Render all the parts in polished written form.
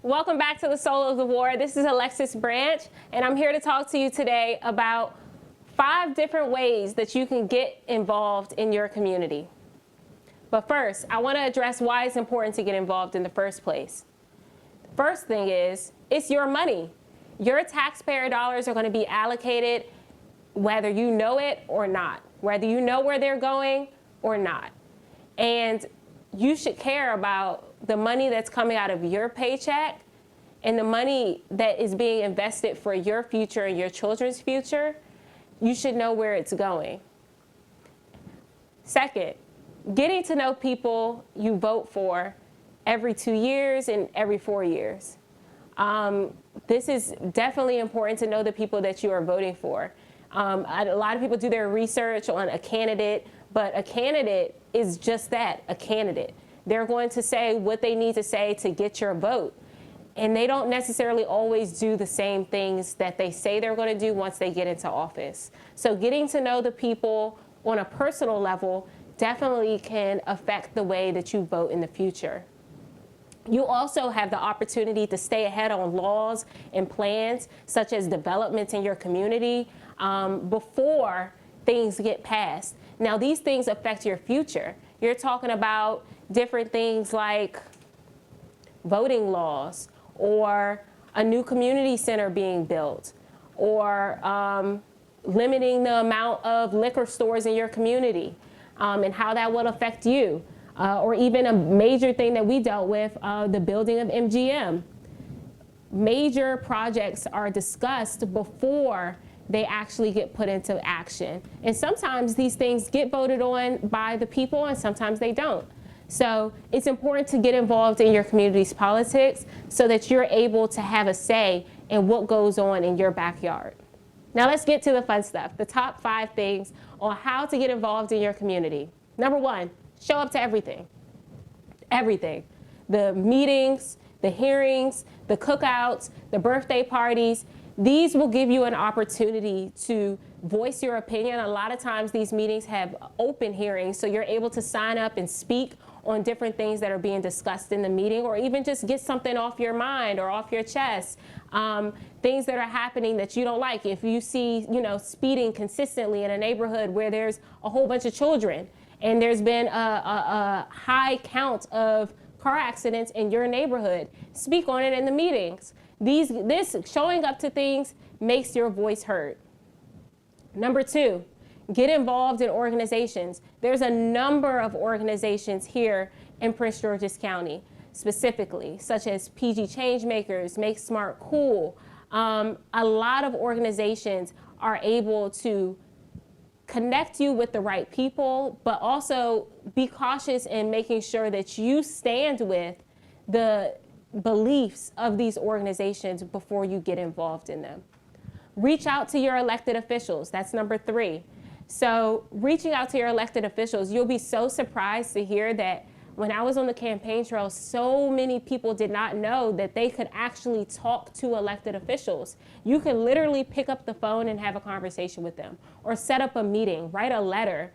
Welcome back to the Soul of the War. This is Alexis Branch, and I'm here to talk to you today about 5 different ways that you can get involved in your community. But first, I want to address why it's important to get involved in the first place. The first thing is, it's your money. Your taxpayer dollars are going to be allocated whether you know it or not, whether you know where they're going or not. And you should care about the money that's coming out of your paycheck and the money that is being invested for your future and your children's future. You should know where it's going. Second, getting to know people you vote for every 2 years and every 4 years. This is definitely important to know the people that you are voting for. A lot of people do their research on a candidate, but a candidate is just that, a candidate. They're going to say what they need to say to get your vote. And they don't necessarily always do the same things that they say they're going to do once they get into office. So getting to know the people on a personal level definitely can affect the way that you vote in the future. You also have the opportunity to stay ahead on laws and plans, such as developments in your community, before things get passed. Now, these things affect your future. You're talking about different things like voting laws, or a new community center being built, or limiting the amount of liquor stores in your community, and how that will affect you. Or even a major thing that we dealt with, the building of MGM. Major projects are discussed before they actually get put into action. And sometimes these things get voted on by the people and sometimes they don't. So it's important to get involved in your community's politics so that you're able to have a say in what goes on in your backyard. Now let's get to the fun stuff, the top 5 things on how to get involved in your community. Number 1, show up to everything. Everything. The meetings, the hearings, the cookouts, the birthday parties. These will give you an opportunity to voice your opinion. A lot of times these meetings have open hearings, so you're able to sign up and speak on different things that are being discussed in the meeting, or even just get something off your mind or off your chest. Things that are happening that you don't like. If you see, speeding consistently in a neighborhood where there's a whole bunch of children, and there's been a high count of car accidents in your neighborhood, speak on it in the meetings. This showing up to things makes your voice heard. Number 2, get involved in organizations. There's a number of organizations here in Prince George's County, specifically, such as PG Changemakers, Make Smart Cool. A lot of organizations are able to connect you with the right people, but also be cautious in making sure that you stand with the beliefs of these organizations before you get involved in them. Reach out to your elected officials. That's number 3. So reaching out to your elected officials, you'll be so surprised to hear that when I was on the campaign trail, so many people did not know that they could actually talk to elected officials. You can literally pick up the phone and have a conversation with them, or set up a meeting, write a letter,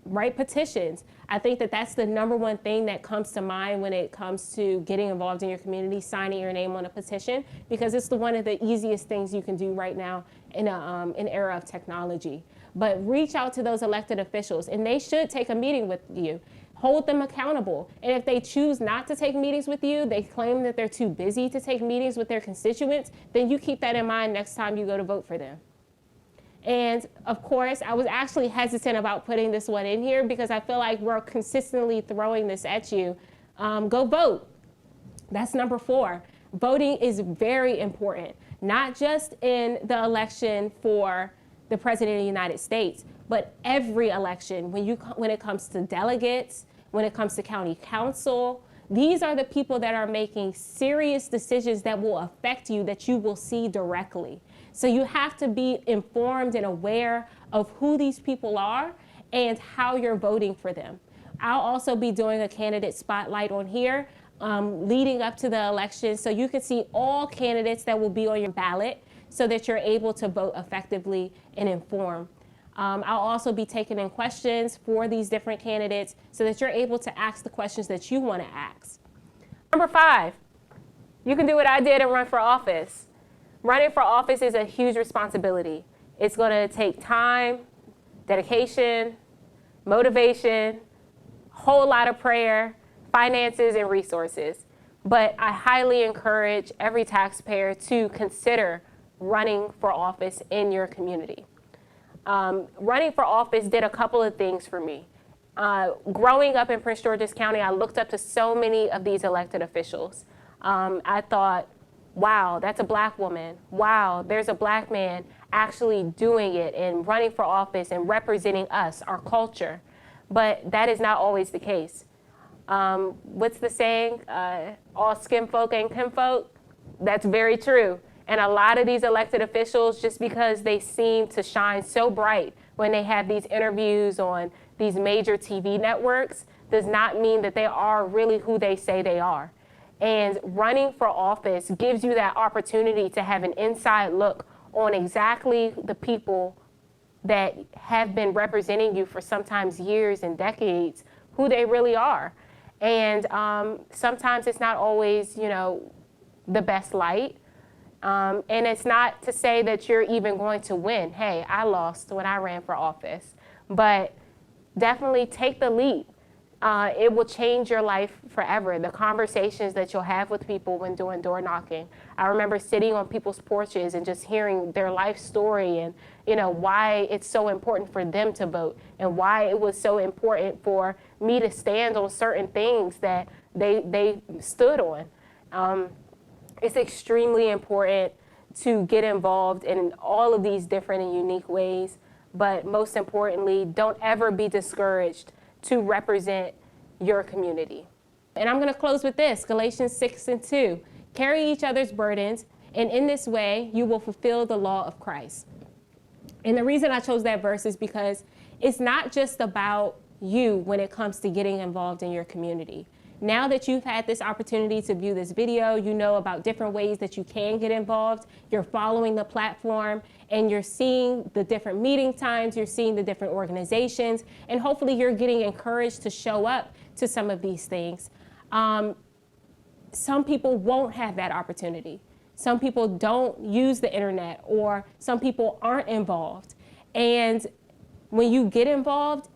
write petitions. I think that that's the number 1 thing that comes to mind when it comes to getting involved in your community, signing your name on a petition, because it's one of the easiest things you can do right now in an era of technology. But reach out to those elected officials, and they should take a meeting with you. Hold them accountable. And if they choose not to take meetings with you, they claim that they're too busy to take meetings with their constituents, then you keep that in mind next time you go to vote for them. And of course, I was actually hesitant about putting this one in here because I feel like we're consistently throwing this at you. Go vote. That's number 4. Voting is very important, not just in the election for the President of the United States, but every election, when it comes to delegates, when it comes to county council. These are the people that are making serious decisions that will affect you, that you will see directly. So you have to be informed and aware of who these people are and how you're voting for them. I'll also be doing a candidate spotlight on here leading up to the election, so you can see all candidates that will be on your ballot so that you're able to vote effectively and informed. I'll also be taking in questions for these different candidates so that you're able to ask the questions that you want to ask. Number 5, You can do what I did and run for office. Running for office is a huge responsibility. It's going to take time, dedication, motivation, whole lot of prayer, finances, and resources. But I highly encourage every taxpayer to consider running for office in your community. Running for office did a couple of things for me. Growing up in Prince George's County, I looked up to so many of these elected officials. I thought, wow, that's a black woman. Wow, there's a black man actually doing it and running for office and representing us, our culture. But that is not always the case. What's the saying? All skin folk ain't kinfolk. That's very true. And a lot of these elected officials, just because they seem to shine so bright when they have these interviews on these major TV networks, does not mean that they are really who they say they are. And running for office gives you that opportunity to have an inside look on exactly the people that have been representing you for sometimes years and decades, who they really are. And sometimes it's not always, the best light. And it's not to say that you're even going to win. Hey, I lost when I ran for office. But definitely take the leap. It will change your life forever. The conversations that you'll have with people when doing door knocking. I remember sitting on people's porches and just hearing their life story and, why it's so important for them to vote and why it was so important for me to stand on certain things that they stood on. It's extremely important to get involved in all of these different and unique ways, but most importantly, don't ever be discouraged to represent your community. And I'm going to close with this, Galatians 6:2. Carry each other's burdens, and in this way, you will fulfill the law of Christ. And the reason I chose that verse is because it's not just about you when it comes to getting involved in your community. Now that you've had this opportunity to view this video, you know about different ways that you can get involved. You're following the platform and you're seeing the different meeting times, you're seeing the different organizations, and hopefully you're getting encouraged to show up to some of these things. Some people won't have that opportunity. Some people don't use the internet, or some people aren't involved. And when you get involved,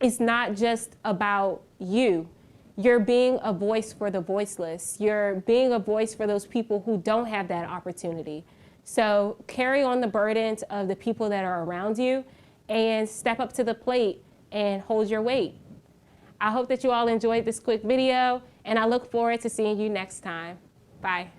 it's not just about you. You're being a voice for the voiceless. You're being a voice for those people who don't have that opportunity. So carry on the burdens of the people that are around you and step up to the plate and hold your weight. I hope that you all enjoyed this quick video, and I look forward to seeing you next time. Bye.